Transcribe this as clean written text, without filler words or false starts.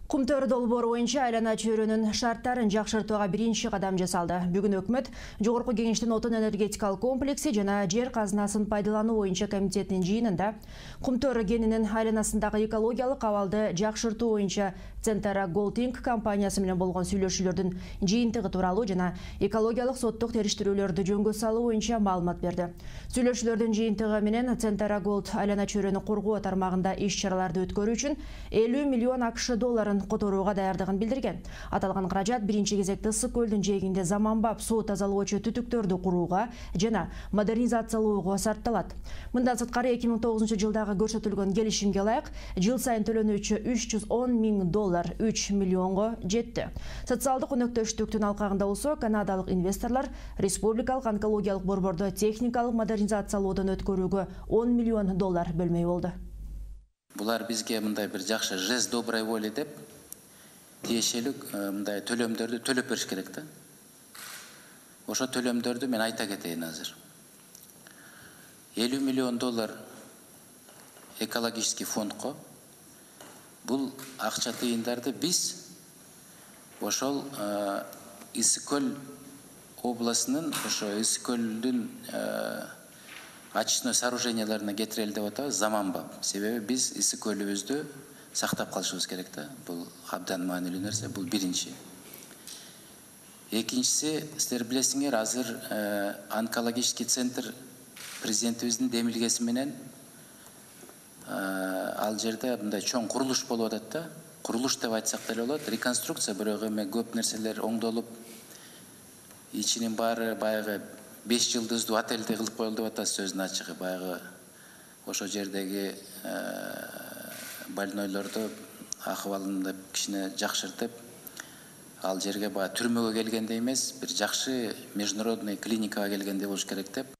Кумтөр долбоор боюнча айлана чөйрөнүн шарттарын жакшыртууга биринчи кадам жасалды. Бүгүн өкмөт Жогорку Кеңештин отун энергетикалык комплекси жана жер казынасын пайдалануу боюнча комитетинин жыйынында Кумтөр кенинин айланасындагы экологиялык абалды жакшыртуу боюнча Центара Голдинг компаниясы менен болгон сүйлөшүүлөрдүн жыйынтыгы тууралуу жана экологиялык соттук териштирүүлөрдү жөнгө салуу боюнча маалымат берди. Сүйлөшүүлөрдүн жыйынтыгы менен Центара Голд айлана чөйрөнү коргоо тармагында иш-чараларды өткөрүү үчүн 50 миллион АКШ долларын которууга даярдыгын билдирген. Аталган каражат биринчи кезекте Ысык көлдүн жээгинде заманбап суу тазалоочу түтүктөрдү курууга жана модернизациялоого сарпталат. Мындан сырткары 2009 жылдагы көрсөтүлгөн келишимге ылайык жыл сайын төлөнүүчү 310 миң доллар 3 миллионго жетти. Социалдык өнөктөштүктүн алкагында болсо канадалык инвесторлор республикалык онкологиялык борбордо техникалык модернизациялоодон өткөрүүгө 10 миллион доллар бөлмөй болду. Булар бизге мындай бир жакшы жест доброй воли деп тиешелик мындай төлөмдөрдү төлөп бериш керек да. Ошо төлөмдөрдү мен айта кетейин азыр. 50 миллион доллар экологический фондко бул акча тыйындарды биз ошол Ысык көл областынын ошо Ысык көлдүн очистной сооруженияларына кетирели деп атабыз заманбап. Себеби биз Ысык көлүбүздү сактап калышыбыз керек да. Бул абдан маанилүү нерсе, бул биринчи. Экинчиси, сиздер билесиңер, азыр онкологический центр президентибиздин демилгеси менен ал жерде мындай чоң курулуш болуп атат да. Курулуш деп айтсак деле болот, реконструкция, бирок эми көп нерселер оңдолуп, ичинин баары баягы 5 жылдыздуу отельди кылып коелу деп атат сөздүн ачыгы. Баягы ошо жердеги больнойлорду акыбалын деп кичине жакшыртып, ал жерге баягы түрмөгө келгендей эмес, бир жакшы международный клиникага келгендей болуш керек деп